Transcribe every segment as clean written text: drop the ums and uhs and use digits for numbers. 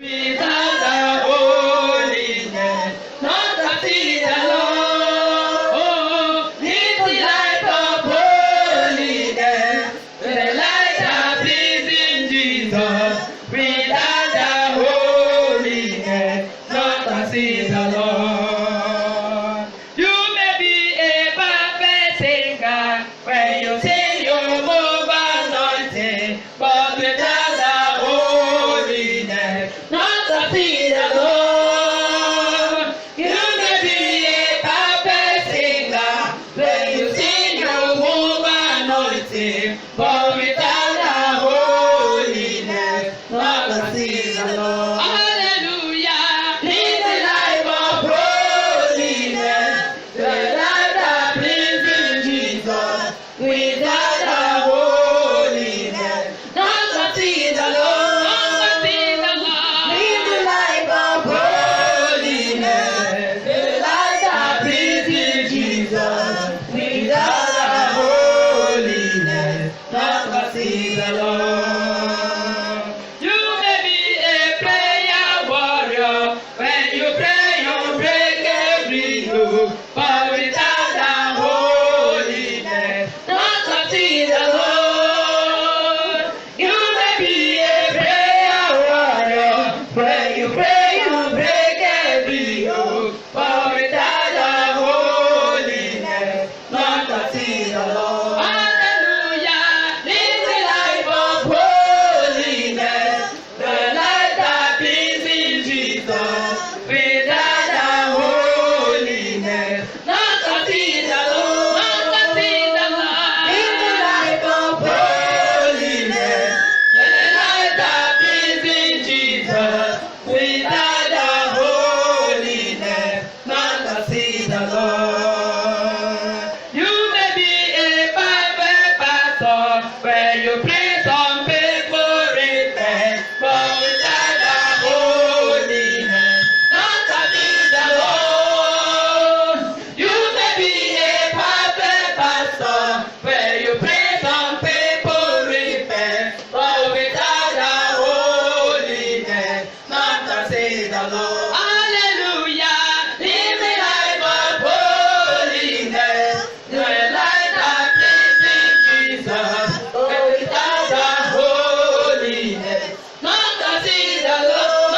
Without the holiness, not to see the Lord. Oh, need the light of holiness, the light that pleasing Jesus. Without the holiness, not to see the Lord. You may be a perfect singer when you sing your move anointing, but without the holiness, not to see the Lord. You may be a perfect singer when you sing your move anointing, but without the holiness, not to see the Lord. Hallelujah! Need the life of holiness, the life that pleases Jesus. Without the holiness, not to see the Lord. Need the life of holiness, the life that pleases Jesus. Without the holiness, not to see the Lord. You may be a prayer warrior. When you pray, you break every yoke. But without the holiness, not to see the Lord. You may be a prayer warrior. When you pray, you break every yoke. But without the holiness, not to see the Lord. Hallelujah! Live the life of holiness, the life that pleases Jesus. Without the holiness, not to see the Lord. Live the life of holiness, the life that pleases Jesus. Without the holiness, not to see the Lord. You may be a Bible pastor where you pray some people repent, but without the holiness, not to see the Lord. You may be a perfect pastor where you pray some people repent, but without the holiness, not to see the Lord. Hallelujah! Live the life of holiness, the life that pleases Jesus. But without the holiness, not to see the Lord.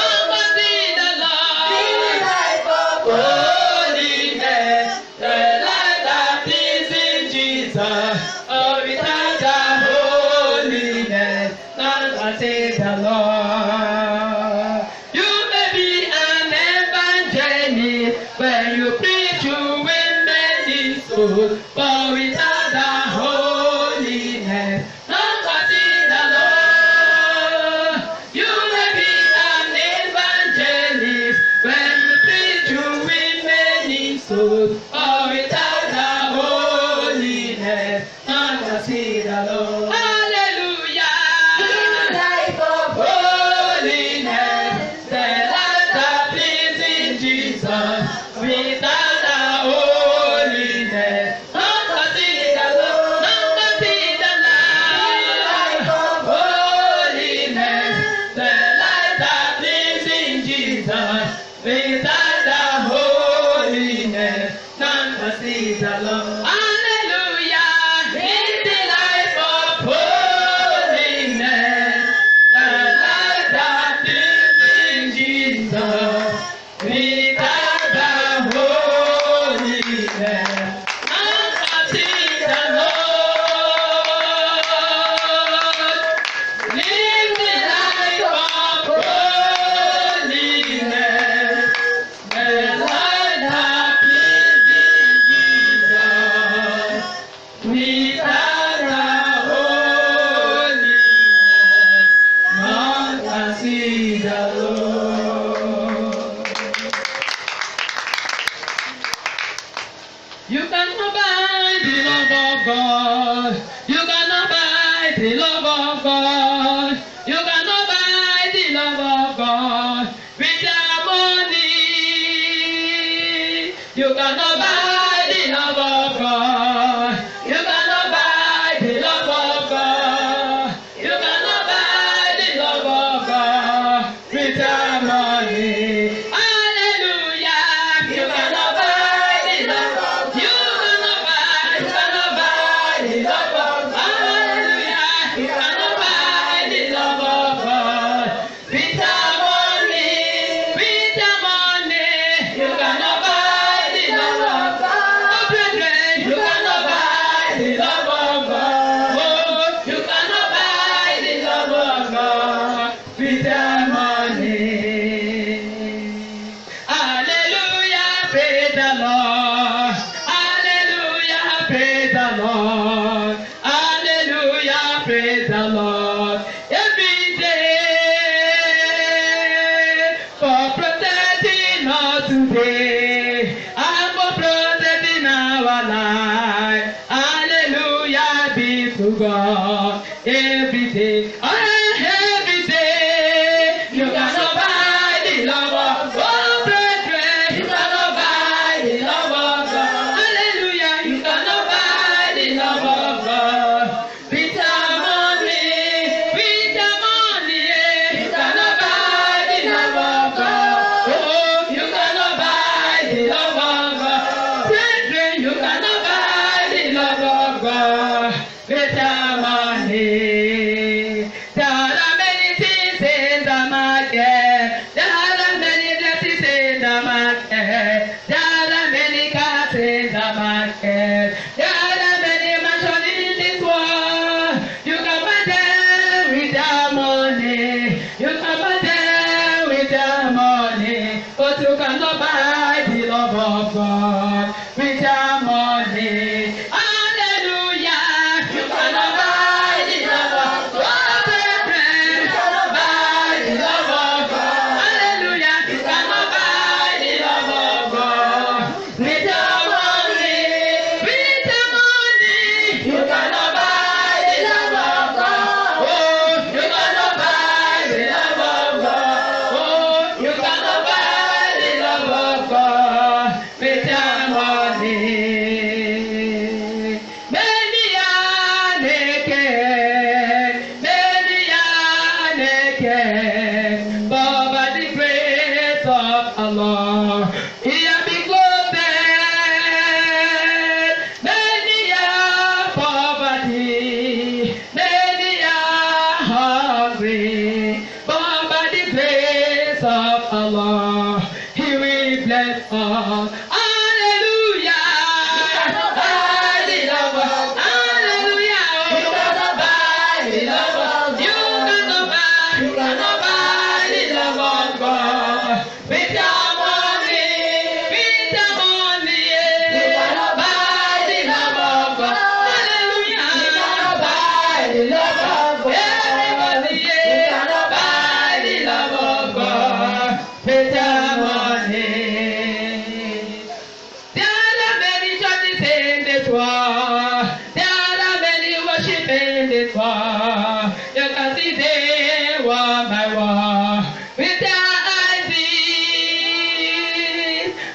Live the life of holiness, the life that pleases Jesus. Oh, without the holiness, not to see the Lord. You may be an evangelist when you preach to win many souls, but without the holiness, not to see the Lord. You may be an evangelist when you preach to win many souls, but without the holiness, not to see the Lord. Hallelujah! The life of holiness, the life that pleases Jesus. Without the holiness, not to see the Lord. The life of holiness, the life that pleases Jesus. Without the holiness, not to see the Lord. Hallelujah! Live the life of holiness, the life that pleases Jesus. Without the holiness, not to see the Lord. Live the life of holiness, the life that pleases Jesus. Without the holiness, not to see the Lord. You cannot buy the love of God. You cannot buy the love of God. You cannot buy the love of God with your money. You cannot buy the love of God. You cannot buy the love of God. You cannot buy the love of God with your money. Hallelujah. You cannot buy the love of God. You cannot buy the love of God. Hallelujah. You cannot buy the love of God. With your money. You cannot buy the love of God. Oh, brethren, you cannot buy the love of God. Oh, you cannot buy the love of God with your money. Hallelujah, praise the Lord. Hallelujah, praise the Lord. Hallelujah, praise the Lord. Every day for protecting us today and for protecting our life. Hallelujah, be to God. Every day, every day, you cannot buy the love of God, brethren. You cannot buy the love of God. Hallelujah, you cannot buy the love of God. With your money, you cannot buy the love of God. Oh, you cannot buy the love of God. Brethren, you cannot buy the love of God. With your money. There are many things in the market. There are many dresses in the market. There are many cars in the market. There are many mansions in this world. You can buy them with your money. You can buy them with your money. But you cannot buy the love of God with your money. Hallelujah. You cannot buy the love of God. Brethren. You cannot buy the love of God. Hallelujah. You cannot buy the love of God with your money. With your money. You cannot buy the love of God. Oh, you cannot buy the love of God. Oh, you cannot buy the love of God with your money. Many are naked, but by the grace of Allah, He has been clothed. Many are poverty, many are hungry, but by the grace of Allah, He will bless us. Hallelujah. Buy the love of God. Hallelujah. You cannot buy the love of God. You cannot buy the love of God. With your money, you cannot buy the love of God. Hallelujah. You cannot buy the love of God. Everybody, you cannot buy the love of God with your money. There are many churches in this world. There are many worship in this world. You can see them one by one with their eyes.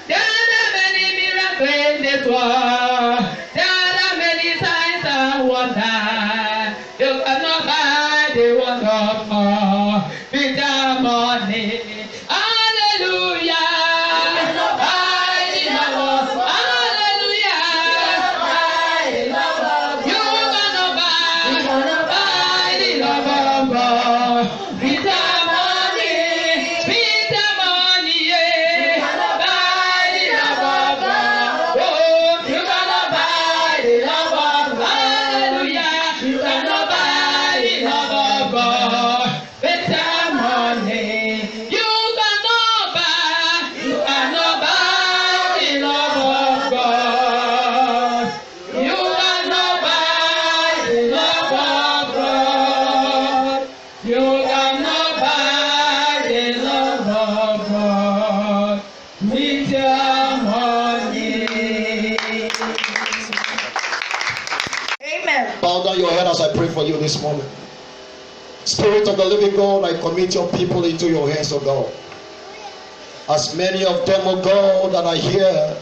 There are many miracles in this world. There are many signs and wonders. You cannot buy the wonder of God with your money. Hallelujah. You cannot buy the love of God. Hallelujah. You cannot buy the love of God with your money. With your money, yeah. You cannot buy the love of God. Oh, you cannot buy the love of God. Hallelujah. You cannot buy the love of God with your money. You cannot buy the love of God. You cannot buy the love of God. You cannot buy the love of God with your money. Amen. Bow down your head as I pray for you this morning. Spirit of the living God, I commit your people into your hands, O God. As many of them, O God, that are here,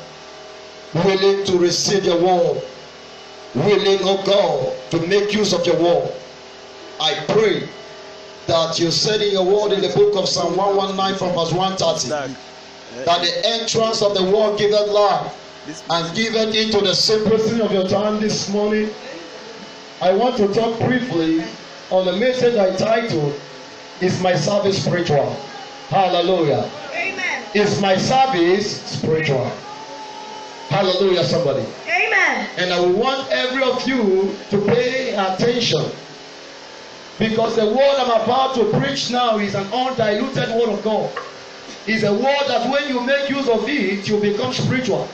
willing to receive your word, willing, O God, to make use of your word, I pray that you said in your word in the book of Psalm 119 from verse 130 that the entrance of the word giveth life and giveth into the simplicity of your time this morning. I want to talk briefly on the message I titled, Is My Service Spiritual? Hallelujah. Amen. Is my service spiritual? Hallelujah, somebody. Amen. And I want every of you to pay attention, because the word I'm about to preach now is an undiluted word of God. It's a word that when you make use of it, you become spiritual.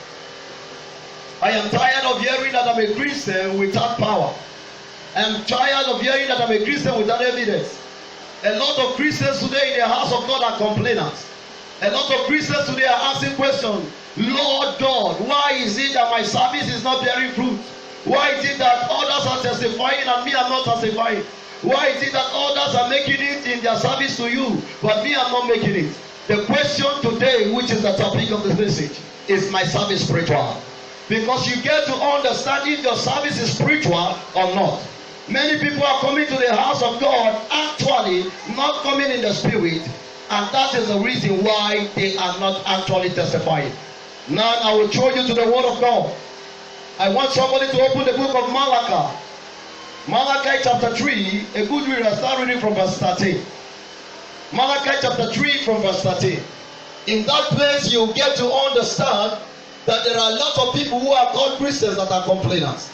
I am tired of hearing that I'm a Christian without power. I am tired of hearing that I'm a Christian without evidence. A lot of Christians today in the house of God are complainers. A lot of Christians today are asking questions. Lord God, why is it that my service is not bearing fruit? Why is it that others are testifying and me I'm not testifying? Why is it that others are making it in their service to you, but me I'm not making it? The question today, which is the topic of this message, is my service spiritual? Because you get to understand if your service is spiritual or not. Many people are coming to the house of God actually not coming in the spirit, and that is the reason why they are not actually testifying. Now I will show you to the word of God. I want somebody to open the book of Malachi. Malachi chapter 3, a good reader, start reading from verse 13. Malachi chapter 3 from verse 13. In that place you get to understand that there are a lot of people who are called Christians that are complainers.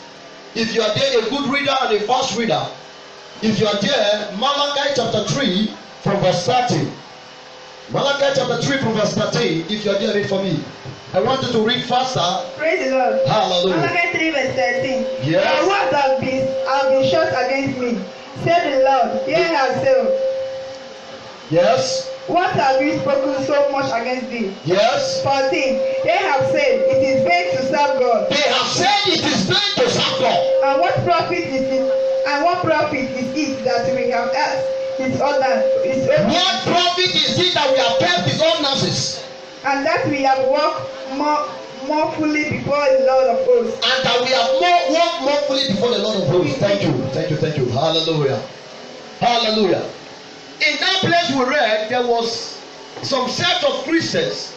If you are there, a good reader and a fast reader. If you are there, Malachi chapter 3 from verse 13. Malachi chapter 3 from verse 13. If you are there, read for me. I want you to read faster. Praise the Lord. Hallelujah. Malachi 3 verse 13. Yes. The words have been shot against me. Said the Lord, yea, I have said. Yes. What have you spoken so much against thee? Yes. 14. They have said it is vain to serve God. They have said it is vain to serve God. And what profit is it? And what profit is it that we have asked his orders? What profit is it that we have kept his ordinances? And that we have walked more fully before the Lord of hosts. And that we have walked more fully before the Lord of hosts. Thank you. Thank you. Thank you. Hallelujah. Hallelujah. In that place we read, there was some set of Christians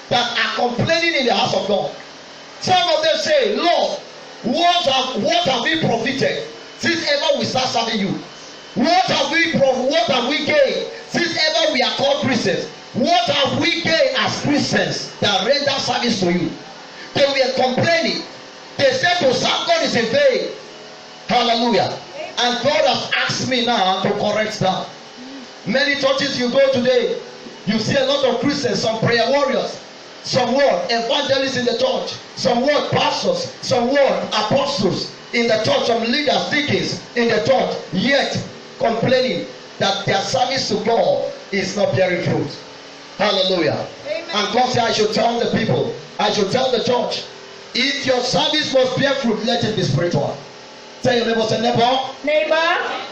that are complaining in the house of God. Some of them say, Lord, what have we profited since ever we start serving you? What have we gained since ever we are called Christians? What have we gained as Christians that render service to you? They were complaining. They said to serve God is in vain. Hallelujah. And God has asked me now to correct that. Many churches you go today, you see a lot of Christians, some prayer warriors, some word evangelists in the church, some word pastors, some word apostles in the church, some leaders, deacons in the church, yet complaining that their service to God is not bearing fruit. Hallelujah. Amen. And God said, I should tell the people, I should tell the church, if your service must bear fruit, let it be spiritual. Tell your neighbor, say, neighbor,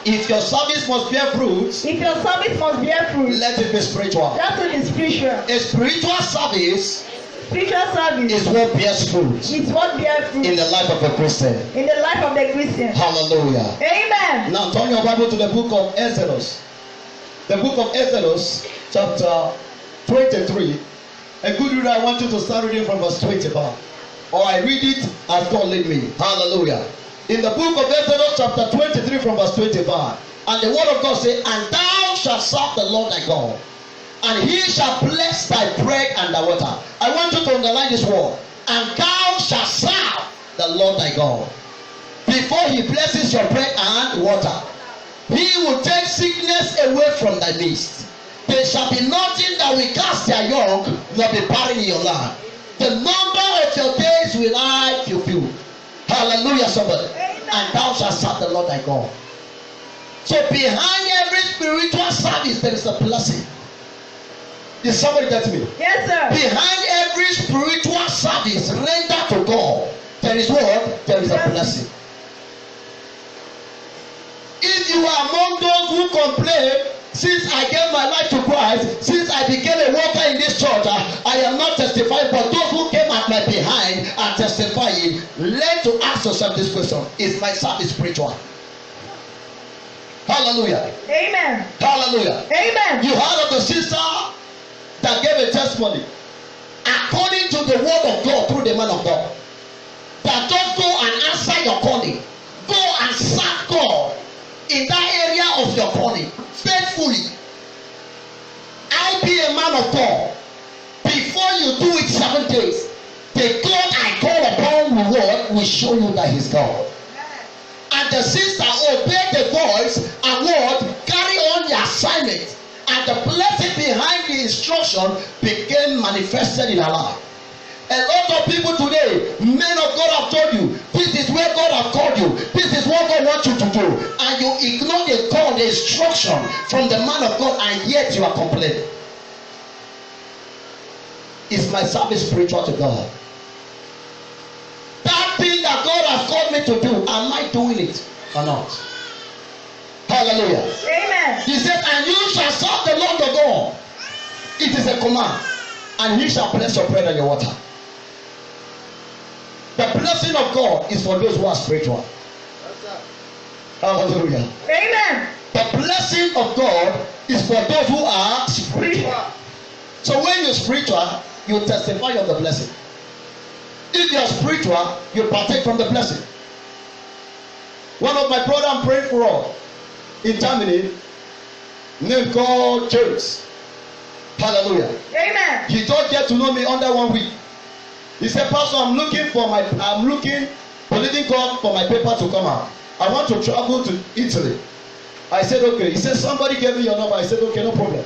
if your service must bear fruit, let it be spiritual. That will be spiritual. A spiritual service is what bears fruit. It's what bears fruit in the life of a Christian. In the life of the Christian. Hallelujah. Amen. Now turn your Bible to the book of Exodus. The book of Exodus, chapter 23. A good reader, I want you to start reading from verse 25. Or I read it as God lead me. Hallelujah. In the book of Exodus chapter 23 from verse 25. And the word of God says, and thou shalt serve the Lord thy God, and he shall bless thy bread and thy water. I want you to underline this word. And thou shalt serve the Lord thy God. Before he blesses your bread and water, he will take sickness away from thy midst. There shall be nothing that will cast their young, nor be barren in your land. The number of your days will I fulfill. Hallelujah, somebody. Amen. And thou shalt serve the Lord thy God. So behind every spiritual service, there is a blessing. Did somebody get me? Yes, sir. Behind every spiritual service rendered to God, there is what? There is a blessing. If you are among those who complain, since I gave my life to Christ, since I became a worker in this church, I am not testifying, but those who came at my behind are testifying. Learn to ask yourself this question: is my service spiritual? Hallelujah. Amen. Hallelujah. Amen. You heard of the sister that gave a testimony according to the word of God through the man of God. That just go and answer your calling. Go and serve God in that area of your calling faithfully. I be a man of God. Before you do it 7 days, the God I call upon the Lord will show you that He's God. And the sister obeyed the voice and word, carry on the assignment, and the blessing behind the instruction became manifested in her life. A lot of people today, men of God have told you, this is where God has called you, this is what God wants you to do, and you ignore the call, the instruction from the man of God, and yet you are complaining. Is my service spiritual to God? That thing that God has called me to do, am I doing it or not? Hallelujah. Amen. He said, and you shall serve the Lord your God. It is a command, and He shall bless your bread and your water. The blessing of God is for those who are spiritual. Hallelujah. Amen. The blessing of God is for those who are spiritual. So when you're spiritual, you testify of the blessing. If you are spiritual, you partake from the blessing. One of my brother I'm praying for in Germany, name called James. Hallelujah. Amen. He don't get to know me under 1 week. He said, Pastor, I'm looking, believing God for my paper to come out. I want to travel to Italy. I said, okay. He said, somebody gave me your number. I said, okay, no problem.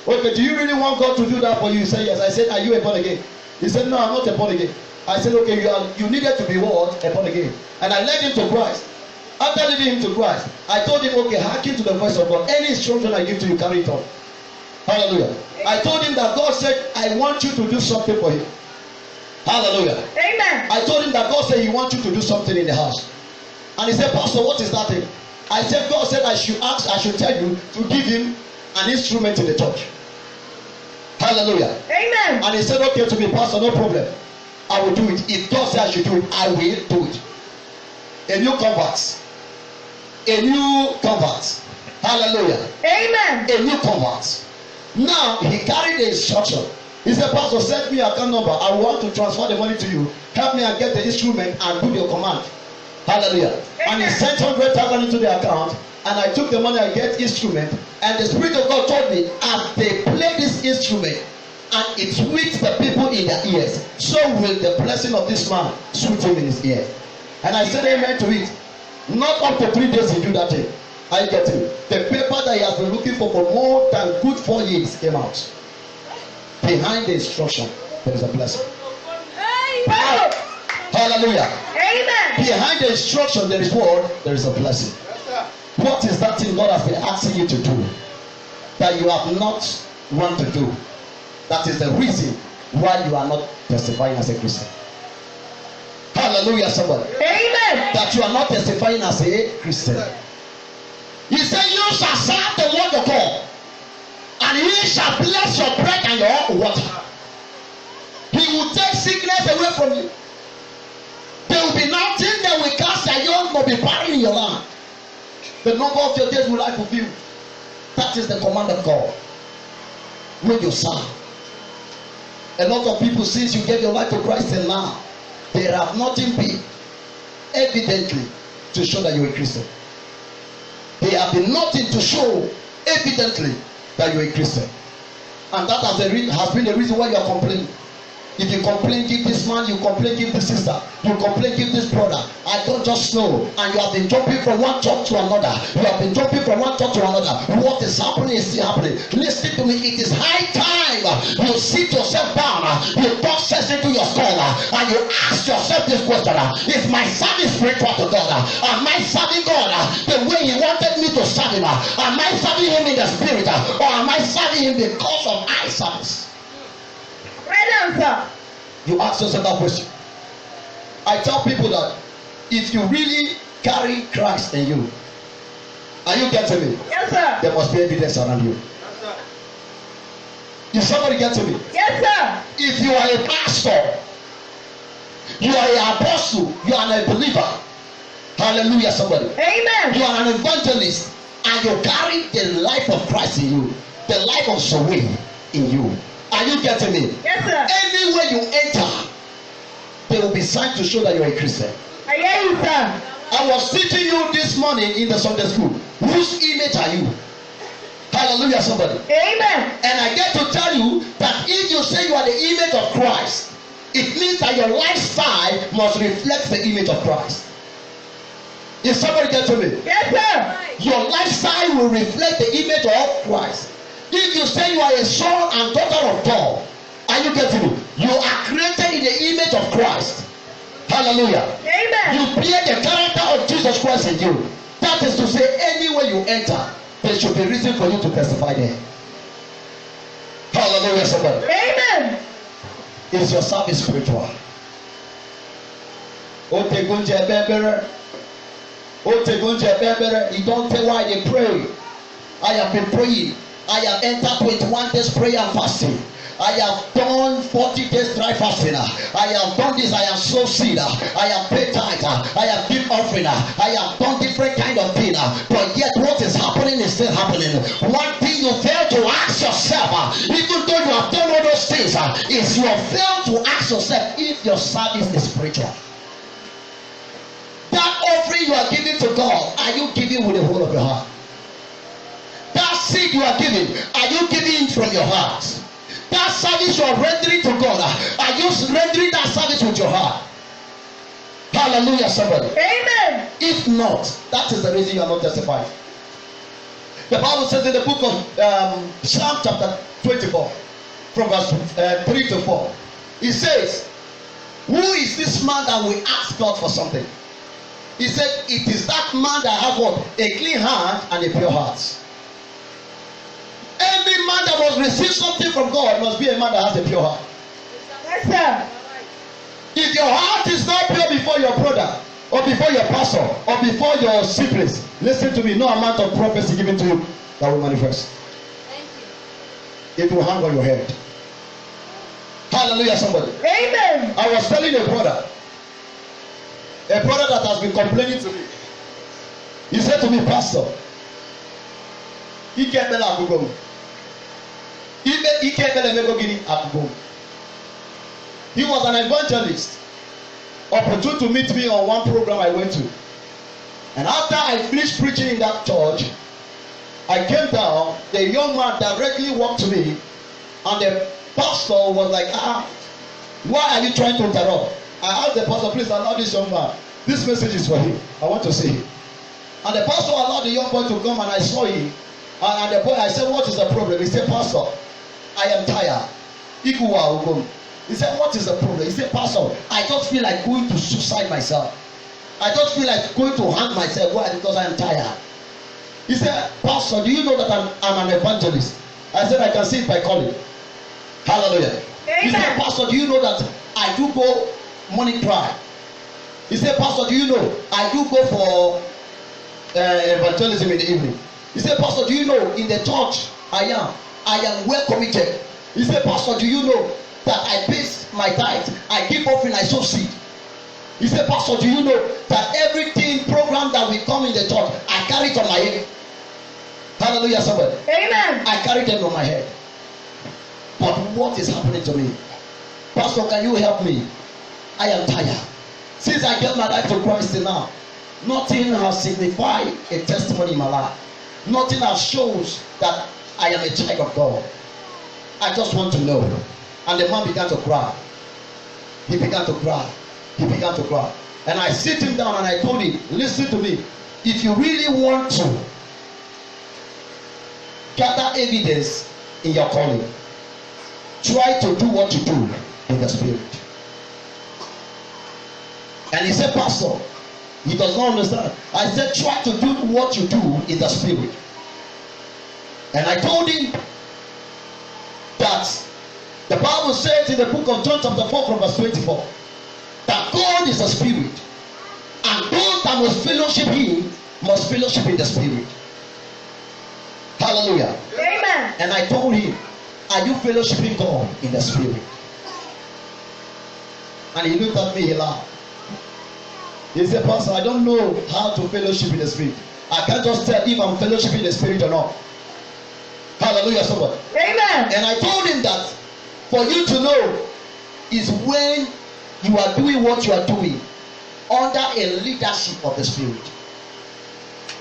Okay, do you really want God to do that for you? He said, yes. I said, are you a born again? He said, no, I'm not a born again. I said, okay, you needed to be what? A born again. And I led him to Christ. After leading him to Christ, I told him, okay, hearken to the voice of God. Any instruction I give to you, carry it on. Hallelujah. I told him that God said, I want you to do something for him. Hallelujah. Amen. I told him that God said He wants you to do something in the house. And he said, Pastor, what is that thing? I said, God said I should tell you to give him an instrument in the church. Hallelujah. Amen. And he said, okay, to me, Pastor, no problem. I will do it. If God said I should do it, I will do it. A new convert. A new convert. Hallelujah. Amen. A new convert. Now he carried the instruction. He said, Pastor, send me your account number. I want to transfer the money to you. Help me and get the instrument and do your command. Hallelujah. Amen. And he sent 100,000 into the account. And I took the money, I get instrument. And the Spirit of God told me, as they play this instrument, and it sweets the people in their ears, so will the blessing of this man sweet him in his ear. And I said amen to it. Not up to 3 days he do that thing. I get it. The paper that he has been looking for more than good 4 years came out. Behind the instruction, there is a blessing. Amen. Hallelujah. Amen. Behind the instruction, there is word, there is a blessing. What is that thing God has been asking you to do that you have not want to do? That is the reason why you are not testifying as a Christian. Hallelujah, somebody. Amen. That you are not testifying as a Christian. He said, you shall serve the Lord your God, and He shall bless your bread and your water. He will take sickness away from you. There will be nothing that will cast a young or be barren in your land. The number of your days will I fulfill. That is the command of God. When you serve. A lot of people, since you gave your life to Christ till now, there have nothing been evidently to show that you're a Christian. There have been nothing to show evidently that you're a Christian. And that has been the reason why you are complaining. If you complain, give this man, you complain, give this sister, you complain, give this brother. I don't just know. And you have been jumping from one church to another. You have been jumping from one church to another. What is happening is still happening. Listen to me. It is high time you sit yourself down, you talk sense into your skull, and you ask yourself this question: is my service spiritual to God? Am I serving God the way He wanted me to serve Him? Am I serving Him in the spirit, or am I serving Him because of eye service? Right answer. You ask yourself that question. I tell people that if you really carry Christ in you, are you getting me? Yes, sir. There must be evidence around you. Yes, sir. Is somebody getting me? Yes, sir. If you are a pastor, you are an apostle, you are a believer. Hallelujah, somebody. Amen. You are an evangelist, and you carry the life of Christ in you, the life of Zoe in you. Are you getting me? Yes, sir. Anywhere you enter, there will be signs to show that you are a Christian. I hear you, sir. I was teaching you this morning in the Sunday school. Whose image are you? Hallelujah, somebody. Amen. And I get to tell you that if you say you are the image of Christ, it means that your lifestyle must reflect the image of Christ. Is somebody get to me? Yes, sir. Your lifestyle will reflect the image of Christ. If you say you are a son and daughter of God, are you getting me? You are created in the image of Christ. Hallelujah. Amen. You bear the character of Jesus Christ in you. That is to say, anywhere you enter, there should be reason for you to testify there. Hallelujah, somebody. Amen. Is your service spiritual? Otegunje bebere. Otegunje bebere. You don't tell why they pray. I have been praying. I have entered 21 days prayer and fasting. I have done 40 days dry fasting. I have done this. I have sowed seed. I have paid tithe. I have given offering. I have done different kind of thing. But yet what is happening is still happening. One thing you fail to ask yourself, even though you have done all those things, is you fail to ask yourself if your service is spiritual. That offering you are giving to God, are you giving with the whole of your heart? That seed you are giving, are you giving from your heart? That service you are rendering to God, are you rendering that service with your heart? Hallelujah, somebody. Amen. If not, that is the reason you are not testifying. The Bible says in the book of Psalm chapter 24, from verse 3 to 4, it says, who is this man that will ask God for something? He said, it is that man that has what? A clean hand and a pure heart. Every man that must receive something from God must be a man that has a pure heart. Yes, sir. If your heart is not pure before your brother, or before your pastor, or before your siblings, listen to me, no amount of prophecy given to you that will manifest. Thank you. It will hang on your head. Hallelujah, somebody. Amen. I was telling a brother that has been complaining to me. He said to me, Pastor, he was an evangelist, opportune to meet me on one program I went to. And after I finished preaching in that church, I came down, the young man directly walked to me, and the pastor was like, why are you trying to interrupt? I asked the pastor, please allow this young man. This message is for him. I want to see him. And the pastor allowed the young boy to come, and I saw him. And the boy, I said, what is the problem? He said, Pastor, I am tired. He said, what is the problem? He said, Pastor, I just feel like going to suicide myself. I just feel like going to hang myself. Why? Because I am tired. He said, Pastor, do you know that I'm an evangelist? I said, I can see it by calling. Hallelujah. Amen. He said, Pastor, do you know that I do go morning cry? He said, Pastor, do you know I do go for evangelism in the evening? He said, Pastor, do you know in the church I am well committed. He said, Pastor, do you know that I pay my tithe, I give offering, I sow seed? He said, Pastor, do you know that everything program that we come in the church, I carry it on my head? Hallelujah, somebody. Amen. I carry them on my head. But what is happening to me? Pastor, can you help me? I am tired. Since I gave my life to Christ till now, nothing has signified a testimony in my life. Nothing has shows that I am a child of God. I just want to know. And the man began to cry. He began to cry. He began to cry. And I sit him down and I told him, listen to me. If you really want to gather evidence in your calling, try to do what you do in the spirit. And he said, Pastor, he does not understand. I said, try to do what you do in the spirit. And I told him that the Bible says in the book of John chapter 4 from verse 24 that God is a spirit, and those that must fellowship him must fellowship in the spirit. Hallelujah. Amen. And I told him, are you fellowshipping God in the spirit? And he looked at me, he laughed. He said, Pastor, I don't know how to fellowship in the spirit. I can't just tell if I'm fellowshipping the Spirit or not. Hallelujah, somebody. Amen. And I told him that for you to know is when you are doing what you are doing under a leadership of the Spirit.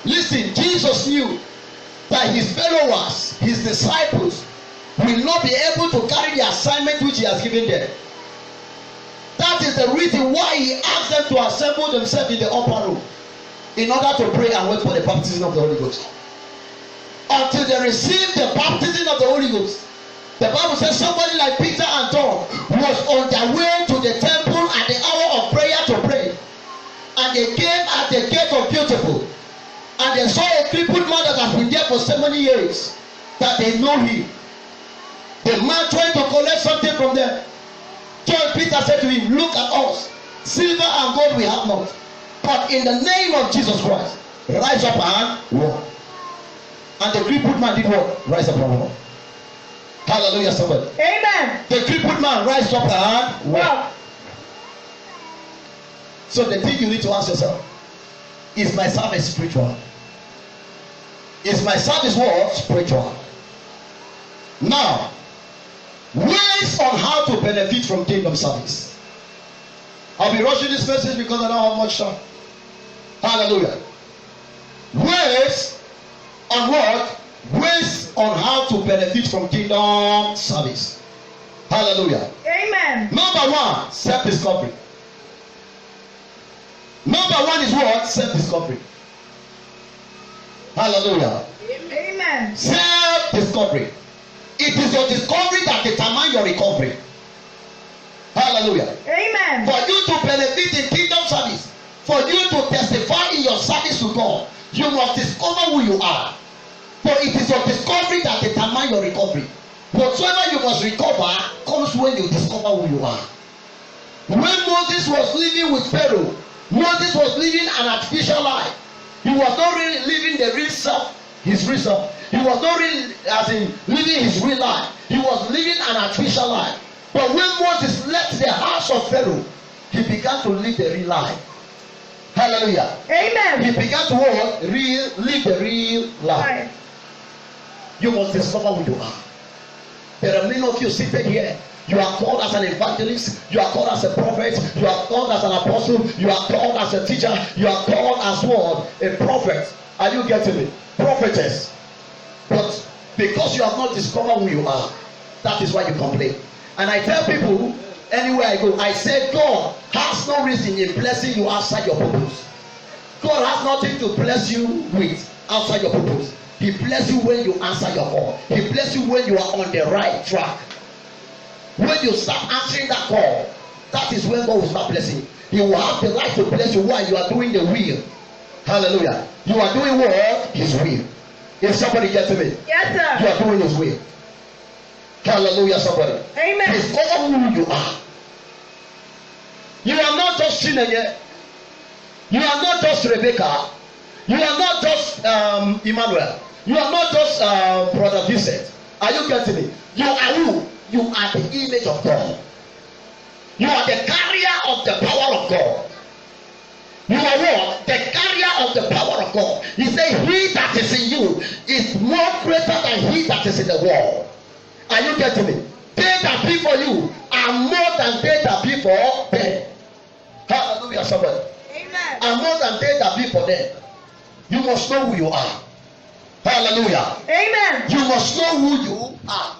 Listen, Jesus knew that his followers, his disciples, will not be able to carry the assignment which he has given them. That is the reason why he asked them to assemble themselves in the upper room in order to pray and wait for the baptism of the Holy Ghost. Until they received the baptism of the Holy Ghost, the Bible says somebody like Peter and John was on their way to the temple at the hour of prayer to pray. And they came at the gate of Beautiful. And they saw a crippled man that has been there for so many years, that they know him. The man trying to collect something from them. John Peter said to him, look at us. Silver and gold we have not. But in the name of Jesus Christ, rise up and walk. And the crippled man did what? Rise up and walk. Hallelujah, somebody. Amen. The crippled man rise up and walk. So the thing you need to ask yourself, is my service spiritual? Is my service what? Spiritual. Now, ways on how to benefit from kingdom service. I'll be rushing this message because I don't have much time. Hallelujah. Ways on what? Ways on how to benefit from kingdom service. Hallelujah. Amen. Number one, self-discovery. Number one is what? Self-discovery. Hallelujah. Amen. Self-discovery. It is your discovery that determines your recovery. Hallelujah. Amen. For you to benefit in kingdom service, for you to testify in your service to God, you must discover who you are. For it is your discovery that determines your recovery. Whatsoever you must recover comes when you discover who you are. When Moses was living with Pharaoh, Moses was living an artificial life. He was not really living the real self, his real self. He was not really, as in, living his real life. He was living an artificial life. But when Moses left the house of Pharaoh, he began to live the real life. Hallelujah. Amen. He began to what? Live the real life. You must discover who you are. There are many of you seated here. You are called as an evangelist. You are called as a prophet. You are called as an apostle. You are called as a teacher. You are called as what? A prophet. Are you getting it? Prophetess. But because you have not discovered who you are, that is why you complain. And I tell people, anywhere I go, I say God has no reason in blessing you outside your purpose. God has nothing to bless you with outside your purpose. He bless you when you answer your call. He bless you when you are on the right track. When you start answering that call, that is when God will start blessing you. He will have the right to bless you while you are doing the will. Hallelujah. You are doing what? His will. If somebody gets me, yes, sir. You are doing his will. Hallelujah, somebody. Amen. Discover who you are. You are not just Chinenye. You are not just Rebecca. You are not just Emmanuel. You are not just Brother Vincent. Are you getting me? You are who? You are the image of God. You are the carrier of the power of God. You are what? The carrier of the power of God. He said, he that is in you is more greater than he that is in the world. Are you getting me? They that be for you are more than they that be for them. Hallelujah, somebody. Amen. Are more than they that be for them. You must know who you are. Hallelujah. Amen. You must know who you are.